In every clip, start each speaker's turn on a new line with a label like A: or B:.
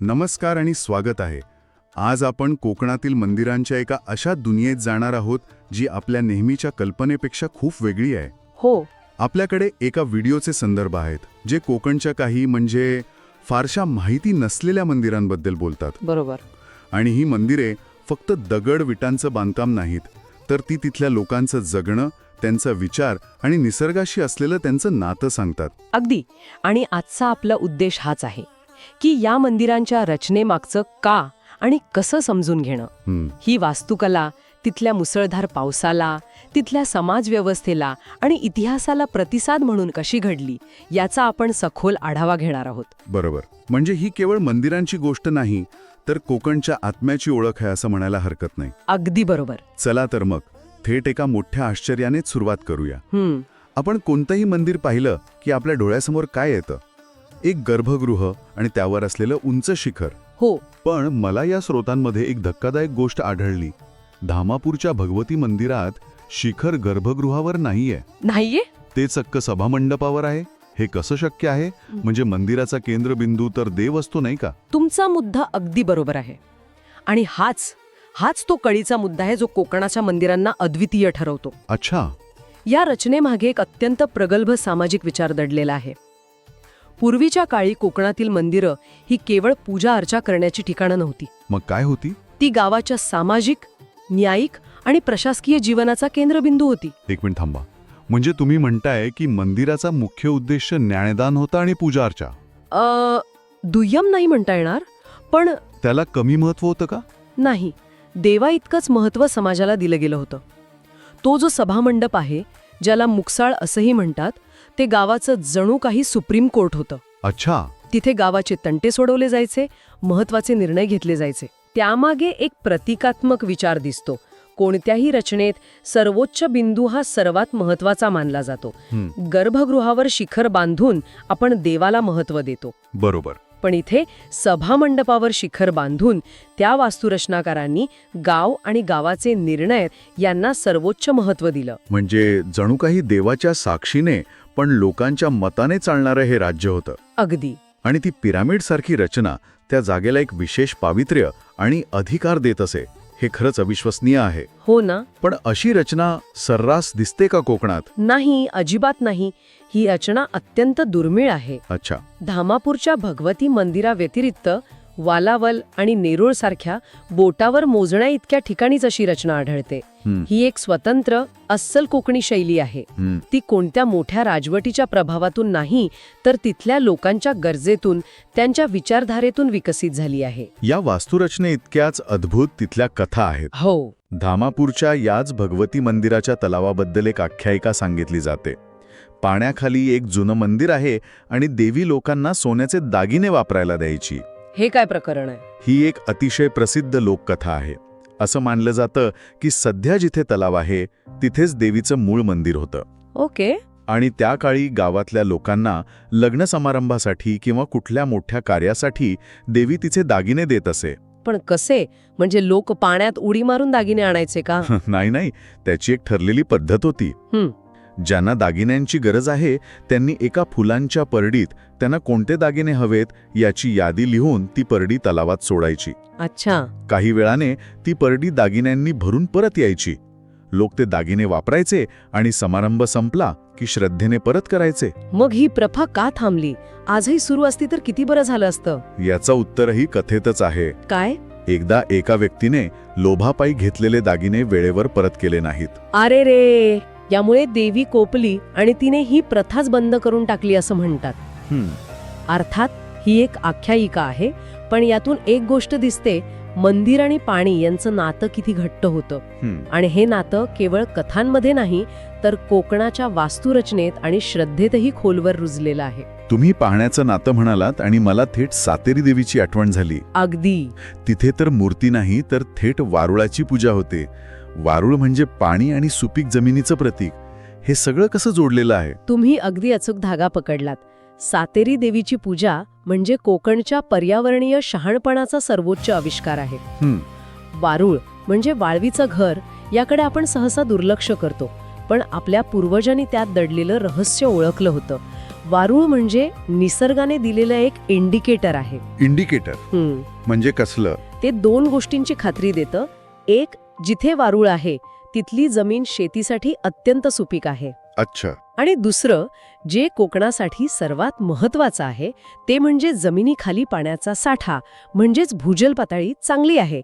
A: नमस्कार आणि स्वागत आहे. आज आपण कोकणातील मंदिरांच्या एका अशा दुनियेत जाणार आहोत जी आपल्या नेहमीच्या कल्पनेपेक्षा खूप वेगळी आहे.
B: हो.
A: आपल्याकडे एका व्हिडिओचे संदर्भ आहेत जे कोकणच्या काही म्हणजे फारशा माहिती नसलेल्या मंदिरांबद्दल बोलतात.
B: बरोबर.
A: आणि ही मंदिरे फक्त दगड विटांचं बांधकाम नाहीत, तर ती तिथल्या लोकांचं जगणं, त्यांचा विचार आणि निसर्गाशी असलेलं त्यांचं नातं सांगतात.
B: अगदी. आणि आजचा आपला उद्देश हाच आहे की या मंदिरांच्या रचनेमागचं का आणि कसं समजून घेणं. ही वास्तुकला तिथल्या मुसळधार पावसाला, तिथल्या समाजव्यवस्थेला आणि इतिहासाला प्रतिसाद म्हणून कशी घडली याचा आपण सखोल आढावा घेणार आहोत.
A: बरोबर. म्हणजे ही केवळ मंदिरांची गोष्ट नाही, तर कोकणच्या आत्म्याची ओळख आहे असं म्हणायला हरकत नाही.
B: अगदी बरोबर.
A: चला तर मग थेट एका मोठ्या आश्चर्यानेच सुरुवात करूया. आपण कोणतंही मंदिर पाहिलं की आपल्या डोळ्यासमोर काय येतं? एक गर्भगृह आणि त्यावर असलेलं उंच शिखर.
B: हो.
A: पण मला या स्रोतांमध्ये एक धक्कादायक गोष्ट आढळली. धामापूरच्या भगवती मंदिरात शिखर गर्भगृहावर नाहीये.
B: नाहीये?
A: ते चक्क सभामंडपावर आहे. हे कसं शक्य आहे? म्हणजे मंदिराचा केंद्रबिंदू तर देव असतो नाही का?
B: तुमचा मुद्दा अगदी बरोबर आहे. आणि हाच तो कळीचा मुद्दा आहे जो कोकणाच्या मंदिरांना अद्वितीय ठरवतो.
A: अच्छा.
B: या रचनेमागे एक अत्यंत प्रगल्भ सामाजिक विचार दडलेला आहे. पूर्वीच्या काळी कोकणातील मंदिरं ही केवळ पूजा अर्चा करण्याची ठिकाणं नव्हती.
A: मग काय होती?
B: ती गावाच्या सामाजिक, न्यायिक आणि प्रशासकीय जीवनाचा केंद्रबिंदू होती.
A: एक मिनिट थांबा. म्हणजे तुम्ही म्हणताय की मंदिराचा मुख्य उद्देश ज्ञानदान होता आणि पूजा अर्चा?
B: दुय्यम नाही म्हणता येणार, पण
A: त्याला कमी महत्व होतं का?
B: नाही. देवा इतकंच महत्त्व समाजाला दिलं गेलं होतं. तो जो सभामंडप आहे, ज्याला मुकसाळ असंही म्हणतात, ते गावाचं जणू काही सुप्रीम कोर्ट होतं.
A: अच्छा.
B: तिथे गावाचे तंटे सोडवले जायचे, महत्त्वाचे निर्णय घेतले जायचे. त्यामागे एक प्रतिकात्मक विचार दिसतो. कोणत्याही रचनेत सर्वोच्च बिंदू हा सर्वात महत्त्वाचा मानला जातो. गर्भगृहावर शिखर बांधून आपण देवाला महत्त्व देतो.
A: बरोबर.
B: पण इथे सभामंडपावर शिखर बांधून त्या वास्तुरचनाकारांनी गाव आणि गावाचे निर्णय यांना सर्वोच्च महत्त्व दिलं.
A: म्हणजे जणू काही देवाच्या साक्षीने पण लोकांच्या मताने चालणारं हे राज्य होतं.
B: अगदी.
A: आणि ती पिरामिडसारखी रचना त्या जागेला एक विशेष पावित्र्य आणि अधिकार देत असे. हे खरंच अविश्वसनीय आहे.
B: हो ना.
A: पण अशी रचना सर्रास दिसते का कोकणात?
B: नाही, अजिबात नाही. ही रचना अत्यंत दुर्मिळ आहे.
A: अच्छा.
B: धामापूरच्या भगवती मंदिराव्यतिरिक्त वालावल आणि नेरूळ सारख्या बोटावर मोजण्या इतक्या ठिकाणीच अशी रचना आढळते. ही एक स्वतंत्र अस्सल कोकणी शैली आहे. ती कोणत्या मोठ्या राजवटीच्या प्रभावातून नाही, तर तिथल्या लोकांच्या गरजेतून, त्यांच्या विचारधारेतून विकसित झाली आहे.
A: या वास्तुरचने इतक्याच अद्भुत तिथल्या कथा आहेत.
B: हो.
A: धामापूरच्या याच भगवती मंदिराच्या तलावाबद्दल एक आख्यायिका सांगितली जाते. पाण्याखाली एक जुनं मंदिर आहे आणि देवी लोकांना सोन्याचे दागिने वापरायला द्यायची.
B: हे काय प्रकरण आहे?
A: ही एक अतिशय प्रसिद्ध लोककथा आहे. असं मानलं जातं की सध्या जिथे तलाव आहे तिथेच देवीचं मूळ मंदिर होतं.
B: ओके.
A: आणि त्या काळी गावातल्या लोकांना लग्न समारंभासाठी किंवा कुठल्या मोठ्या कार्यासाठी देवी तिचे दागिने देत असे.
B: पण कसे? म्हणजे लोक पाण्यात उडी मारून दागिने आणायचे का?
A: नाही, त्याची एक ठरलेली पद्धत होती. ज्यांना दागिन्यांची गरज आहे त्यांनी एका फुलांच्या परडीत त्यांना कोणते दागिने हवेत याची यादी लिहून ती परडी तलावात सोडायची.
B: अच्छा.
A: काही वेळाने ती परडी दागिन्यांनी भरून परत यायची. लोक ते दागिने वापरायचे आणि समारंभ संपला की श्रद्धेने परत करायचे.
B: मग ही प्रथा का थांबली? आजही सुरू असती तर किती बरं झालं असतं.
A: याचं उत्तरही कथेतच आहे.
B: काय?
A: एकदा एका व्यक्तीने लोभापायी घेतलेले दागिने वेळेवर परत केले नाहीत.
B: अरे रे. यामुळे देवी कोपली आणि तिने ही प्रथाच बंद करून टाकली असं म्हणतात. अर्थात ही एक आख्यायिका आहे, पण यातून एक गोष्ट दिसते. मंदिर आणि पाणी यांचं नातं किती घट्ट होतं. आणि हे नातं केवळ कथांमध्ये नाही, तर कोकणाच्या वास्तुरचनेत आणि श्रद्धेतही खोलवर रुजलेलं आहे.
A: तुम्ही पाहण्याचं नातं म्हणालात आणि मला थेट सातेरी देवीची आठवण झाली.
B: अगदी.
A: तिथे तर मूर्ती नाही, तर थेट वारुळाची पूजा होते. वारुळ म्हणजे पाणी आणि सुपीक जमिनीचं प्रतीक. हे सगळं कसं जोडलेलं आहे?
B: तुम्ही अगदी अचूक धागा पकडलात. सातेरी देवीची पूजा म्हणजे कोकणच्या पर्यावरणीय शहाणपणाचा सर्वोच्च आविष्कार आहे. वारुळ म्हणजे वाळवीचं घर, याकडे आपण सहसा दुर्लक्ष करतो, पण आपल्या पूर्वजांनी त्यात दडलेलं रहस्य ओळखलं होतं. वारूळ म्हणजे निसर्गाने दिलेलं एक इंडिकेटर आहे.
A: इंडिकेटर म्हणजे कसलं?
B: ते 2 गोष्टींची खात्री देतं. एक, जिथे वारूळ आहे तिथली जमीन शेतीसाठी अत्यंत सुपीक आहे.
A: अच्छा.
B: आणि दुसरं, जे कोकणासाठी सर्वात महत्वाचं आहे ते म्हणजे जमिनीखाली पाण्याचा साठा, म्हणजेच भूजल पातळी चांगली आहे.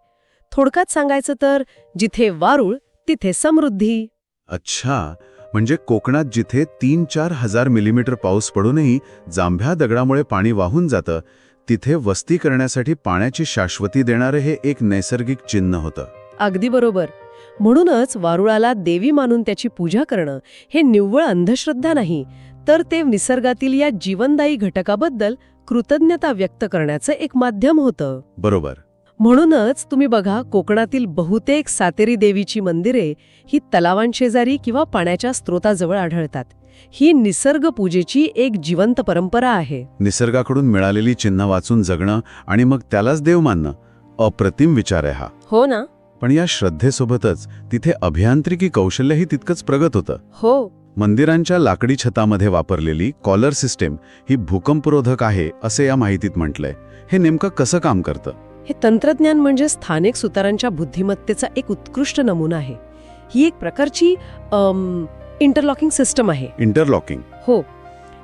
B: थोडक्यात सांगायचं तर जिथे वारूळ तिथे समृद्धी.
A: अच्छा, म्हणजे कोकणात जिथे 3-4 हजार मिलीमीटर पाऊस पडूनही जांभ्या दगडामुळे पाणी वाहून जातं, तिथे वस्ती करण्यासाठी पाण्याची शाश्वती देणारं हे एक नैसर्गिक चिन्ह होतं.
B: अगदी बरोबर. म्हणूनच वारुळाला देवी मानून त्याची पूजा करणं हे निव्वळ अंधश्रद्धा नाही, तर ते निसर्गातील या जीवनदायी घटकाबद्दल कृतज्ञता व्यक्त करण्याचं एक माध्यम होतं.
A: बरोबर.
B: म्हणूनच तुम्ही बघा, कोकणातील बहुतेक सातेरी देवीची मंदिरे ही तलावांशेजारी किंवा पाण्याच्या स्रोताजवळ आढळतात. ही निसर्ग पूजेची एक जिवंत परंपरा आहे.
A: निसर्गाकडून मिळालेली चिन्ह वाचून जगणं आणि मग त्यालाच देव मानणं, अप्रतिम विचार आहे हा.
B: हो ना.
A: पण या श्रद्धेसोबतच तिथे अभियांत्रिकी कौशल्यही तितकंच प्रगत होतं.
B: हो.
A: मंदिरांच्या लाकडी छतामध्ये वापरलेली कॉलर सिस्टीम ही भूकंपरोधक आहे असे या माहितीत म्हटलंय. हे नेमकं कसं काम करतं?
B: हे तंत्रज्ञान म्हणजे स्थानिक सुतारांच्या बुद्धिमत्तेचा एक उत्कृष्ट नमुना आहे. ही एक प्रकारची इंटरलॉकिंग सिस्टम आहे.
A: इंटरलॉकिंग?
B: हो.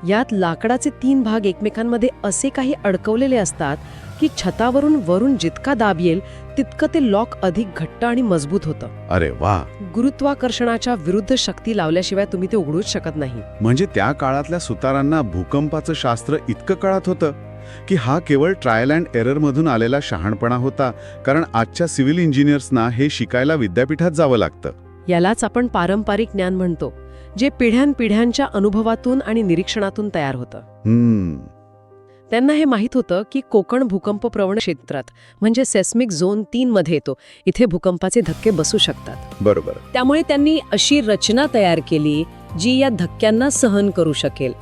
B: यात लाकडाचे 3 भाग एकमेकांमध्ये असे काही अडकवलेले असतात की छतावरून वरून जितका दाब येईल तितकं ते लॉक अधिक घट्ट आणि मजबूत होतं.
A: अरे वा.
B: गुरुत्वाकर्षणाच्या विरुद्ध शक्ती लावल्याशिवाय तुम्ही ते उघडूच शकत नाही.
A: म्हणजे त्या काळातल्या सुतारांना भूकंपाचं शास्त्र इतकं कळत होतं की हा केवळ ट्रायल अँड एरर मधून आलेला शहाणपणा होता, कारण आजच्या सिव्हिल इंजिनियर्सना हे शिकायला विद्यापीठात जावं लागतं.
B: यालाच आपण पारंपरिक ज्ञान म्हणतो, जे पिढ्यानपिढ्यांच्या अनुभवातून आणि निरीक्षणातून तयार होतं. त्यांना हे माहीत होतं की कोकण भूकंपप्रवण क्षेत्रात म्हणजे सेस्मिक झोन 3 मध्ये येतो. इथे भूकंपाचे धक्के बसू शकतात.
A: बरोबर.
B: त्यामुळे त्यांनी अशी रचना तयार केली जी या धक्क्यांना सहन करू शकेल.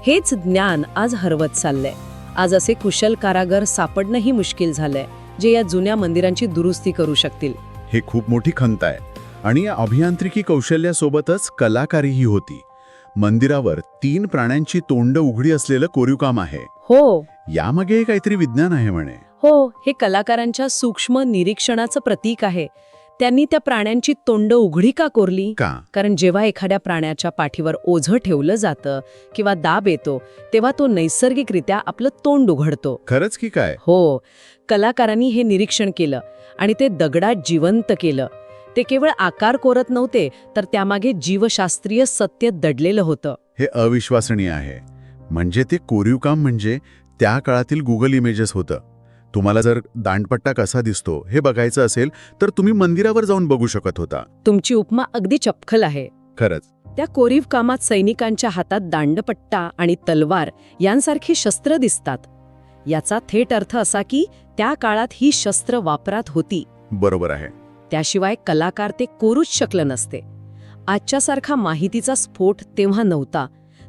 B: हेच ज्ञान आज हरवत चाललंय. आज असे कुशल कारागर सापडणंही मुश्किल झालंय जे या जुन्या मंदिरांची दुरुस्ती करू शकतील.
A: हे खूप मोठी खंत आहे. आणि या अभियांत्रिकी कौशल्यासोबतच कलाकारीही होती. मंदिरावर 3 प्राण्यांची तोंड उघडी असलेलं कोरीवकाम आहे.
B: हो.
A: यामागे काहीतरी विज्ञान आहे म्हणे.
B: हो, हे कलाकारांच्या सूक्ष्म निरीक्षणाचं प्रतीक आहे. त्यांनी त्या प्राण्यांची तोंड उघडी का कोरली?
A: का?
B: कारण जेव्हा एखाद्या प्राण्याच्या पाठीवर ओझं ठेवलं जातं किंवा दाब येतो, तेव्हा तो नैसर्गिकरित्या आपलं तोंड उघडतो.
A: खरंच की काय?
B: हो. कलाकारांनी हे निरीक्षण केलं आणि ते दगडात जिवंत केलं. ते केवळ आकार कोरत नव्हते, तर त्यामागे जीवशास्त्रीय सत्य दडलेलं होतं.
A: हे अविश्वसनीय आहे. म्हणजे ते कोरीवकाम म्हणजे त्या काळातील गुगल इमेजेस होतं. तुम्हाला जर दांडपट्टा कसा दिसतो हे बघायचं असेल तर तुम्ही मंदिरावर जाऊन बघू शकत होता.
B: तुमची उपमा अगदी चपखल आहे.
A: खरंच.
B: त्या कोरीव कामात सैनिकांच्या हातात दांडपट्टा आणि तलवार यांसारखी शस्त्र दिसतात. याचा थेट अर्थ असा की त्या काळात ही शस्त्र वापरात होती.
A: बरोबर आहे.
B: त्याशिवाय कलाकार ते कोरूच शकलं नसते. आजच्यासारखा माहितीचा स्फोट तेव्हा नव्हता.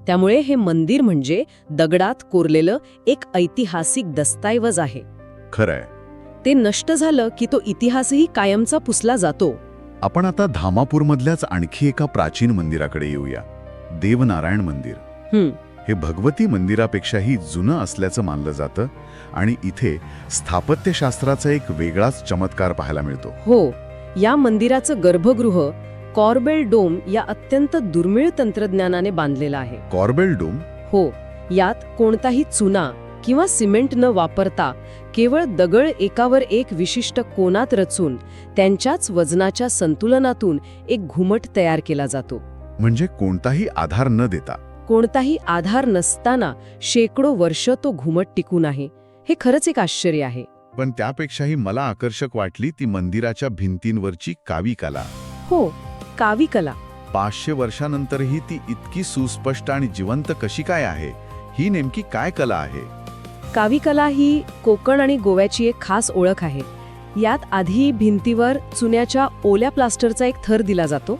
B: त्यामुळे हे मंदिर म्हणजे दगडात कोरलेलं एक ऐतिहासिक दस्तऐवज आहे.
A: खरंय.
B: ते नष्ट झालं की तो इतिहासही कायमचा पुसला जातो.
A: आपण आता धामापूरमधल्याच आणखी एका प्राचीन मंदिराकडे येऊया. देवनारायण मंदिर. हे भगवती मंदिरापेक्षाही जुनं असल्याचं मानलं जातं आणि इथे स्थापत्यशास्त्राचा एक वेगळाच चमत्कार पाहायला मिळतो.
B: हो. या मंदिराचं गर्भगृह कॉर्बेल डोम या अत्यंत दुर्मिळ तंत्रज्ञानाने बांधलेलं आहे.
A: Corbel dome?
B: हो. यात कोणताही चुना किंवा सिमेंट न वापरता केवळ दगड एकावर एक विशिष्ट कोनात रचून त्यांच्याच वजनाच्या संतुलनातून एक घुमट तयार केला जातो.
A: म्हणजे कोणताही आधार न देता?
B: कोणताही आधार नसताना शेकडो वर्ष तो घुमट टिकून आहे. हे खरंच एक आश्चर्य आहे.
A: पण त्यापेक्षाही मला आकर्षक वाटली ती मंदिराच्या भिंतींवरची कावी कला.
B: हो, कावी कला.
A: 500 वर्षांनंतरही ती इतकी सुस्पष्ट आणि जिवंत कशी काय आहे? ही नेमकी काय कला आहे?
B: कावी कला ही कोकण आणि गोव्याची एक खास ओळख आहे. यात आधी भिंतीवर चुन्याच्या ओल्या प्लास्टरचा एक थर दिला जातो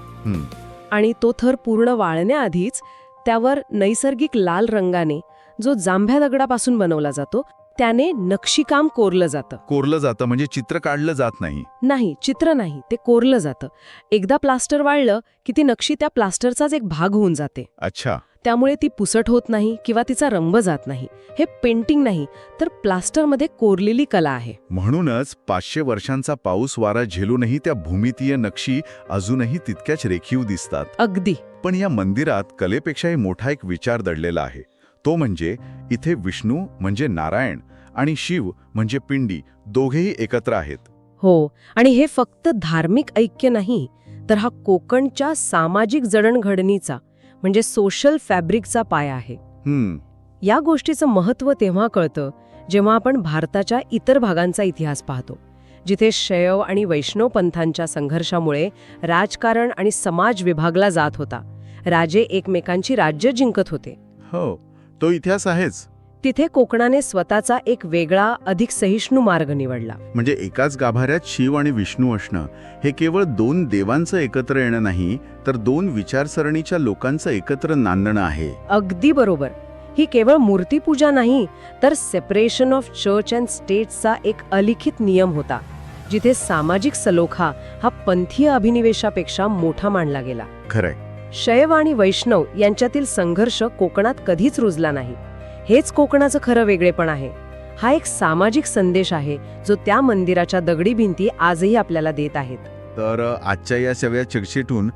B: आणि तो थर पूर्ण वाळण्याआधीच त्यावर नैसर्गिक लाल रंगाने, जो जांभ्या दगडापासून बनवला जातो, त्याने नक्षीकाम कोरलं जातं.
A: कोरलं जातं म्हणजे चित्र काढलं जात नाही?
B: नाही, चित्र नाही, ते कोरलं जातं. एकदा प्लास्टर वाळलं की ती नक्षी त्या प्लास्टरचाच एक भाग होऊन जाते.
A: अच्छा.
B: त्यामुळे ती पुसट होत नाही किंवा तिचा रंग जात नाही. हे पेंटिंग नाही तर प्लास्टरमध्ये कोरलेली कला आहे.
A: म्हणूनच 500 वर्षांचा पाऊस वारा झेलूनही त्या भूमितीय नक्षी अजूनही तितक्याच रेखीव दिसतात.
B: अगदी.
A: पण या मंदिरात कलेपेक्षाही मोठा एक विचार दडलेला आहे. तो म्हणजे इथे विष्णू म्हणजे नारायण आणि शिव म्हणजे पिंडी दोघेही एकत्र आहेत.
B: हो, आणि हे फक्त धार्मिक ऐक्य नाही, तर हा कोकणच्या सामाजिक जडणघडणीचा म्हणजे सोशल फॅब्रिकचा पाया आहे. या गोष्टीचं महत्त्व तेव्हा कळतं जेव्हा आपण भारताच्या इतर भागांचा इतिहास पाहतो, जिथे शैव आणि वैष्णव पंथांच्या संघर्षामुळे राजकारण आणि समाज विभागला जात होता. राजे एकमेकांची राज्य जिंकत होते.
A: हो, तो इतिहास आहेच.
B: तिथे कोकणाने स्वतःचा एक वेगळा, अधिक सहिष्णू मार्ग निवडला.
A: म्हणजे एकाच गाभाऱ्यात शिव आणि विष्णू असणं हे केवळ 2 देवांचं एकत्र येणं नाही, तर 2 विचारसरणीच्या लोकांचं एकत्र नांदणं आहे.
B: अगदी बरोबर. ही केवळ मूर्तीपूजा नाही, तर सेपरेशन ऑफ चर्च अँड स्टेटचा एक अलिखित नियम होता, जिथे सामाजिक सलोखा हा पंथीय अभिनिवेशापेक्षा मोठा मानला गेला.
A: खरंय.
B: शैव आणि वैष्णव यांच्यातील संघर्ष कोकणात कधीच रुजला नाही. हेच कोकणाचं खरं वेगळेपण आहे. हा एक सामाजिक संदेश आहे जो त्या मंदिराच्या दगडी भिंती आजही आपल्याला देत आहेत.
A: तर आजच्या या सगळ्या चर्चेतून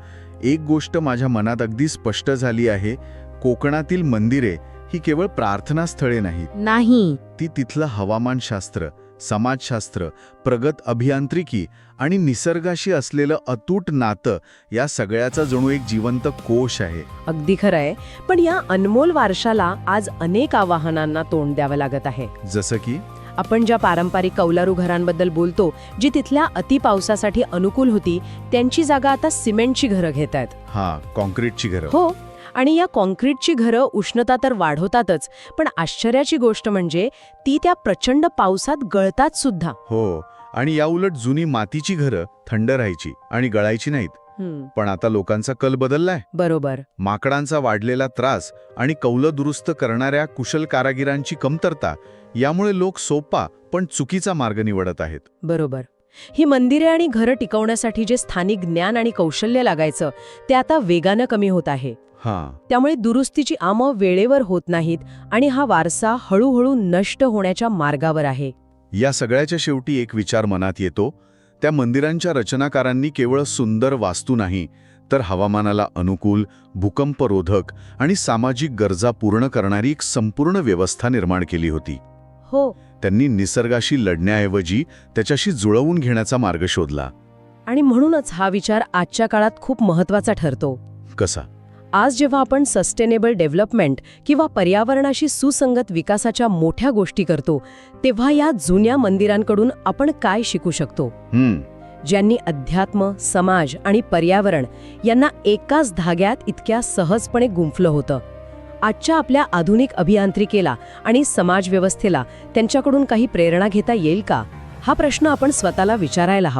A: एक गोष्ट माझ्या मनात अगदी स्पष्ट झाली आहे. कोकणातील मंदिरे ही केवळ प्रार्थनास्थळे नाहीत. ती तिथलं हवामानशास्त्र, समाजशास्त्र, प्रगत अभियांत्रिकी आणि निसर्गाशी असलेलं अतूट नातं या सगळ्याचा जणू एक जिवंत कोश आहे.
B: अगदी खरं आहे. पण या अनमोल वारशाला आज अनेक आव्हानांना तोंड द्यावं लागत आहे.
A: जसं की
B: आपण ज्या पारंपरिक कौलारू घरांबद्दल बोलतो, जी तिथल्या अतिपावसासाठी अनुकूल होती, त्यांची जागा आता सिमेंटची घरं घेत आहेत.
A: कॉन्क्रीटची घरं.
B: हो, आणि या कॉन्क्रीटची घरं उष्णता तर वाढवतातच, पण आश्चर्याची गोष्ट म्हणजे ती त्या प्रचंड पावसात गळतात सुद्धा.
A: हो, आणि याउलट जुनी मातीची घरं थंड राहायची आणि गळायची नाहीत. पण आता लोकांचा कल बदललाय.
B: बरोबर.
A: माकडांचा वाढलेला त्रास आणि कौलं दुरुस्त करणाऱ्या कुशल कारागिरांची कमतरता यामुळे लोक सोपा पण चुकीचा मार्ग निवडत आहेत.
B: बरोबर. ही मंदिरे आणि घरं टिकवण्यासाठी जे स्थानिक ज्ञान आणि कौशल्य लागायचं ते आता वेगानं कमी होत आहे. त्यामुळे दुरुस्तीची कामं वेळेवर होत नाहीत आणि हा वारसा हळूहळू नष्ट होण्याच्या मार्गावर आहे.
A: या सगळ्याच्या शेवटी एक विचार मनात येतो. त्या मंदिरांच्या रचनाकारांनी केवळ सुंदर वास्तू नाही, तर हवामानाला अनुकूल, भूकंपरोधक आणि सामाजिक गरजा पूर्ण करणारी एक संपूर्ण व्यवस्था निर्माण केली होती.
B: हो.
A: त्यांनी निसर्गाशी लढण्याऐवजी त्याच्याशी जुळवून घेण्याचा मार्ग शोधला.
B: आणि म्हणूनच हा विचार आजच्या काळात खूप महत्त्वाचा ठरतो.
A: कसा?
B: आज जेव्हा आपण सस्टेनेबल डेव्हलपमेंट किंवा पर्यावरणाशी सुसंगत विकासाच्या मोठ्या गोष्टी करतो, तेव्हा या जुन्या मंदिरांकडून आपण काय शिकू शकतो? ज्यांनी अध्यात्म, समाज आणि पर्यावरण यांना एकाच धाग्यात इतक्या सहजपणे गुंफलं होतं. आजच्या आपल्या आधुनिक अभियांत्रिकेला आणि समाजव्यवस्थेला त्यांच्याकडून काही प्रेरणा घेता येईल का? हा प्रश्न आपण स्वतःला विचारायला हवा.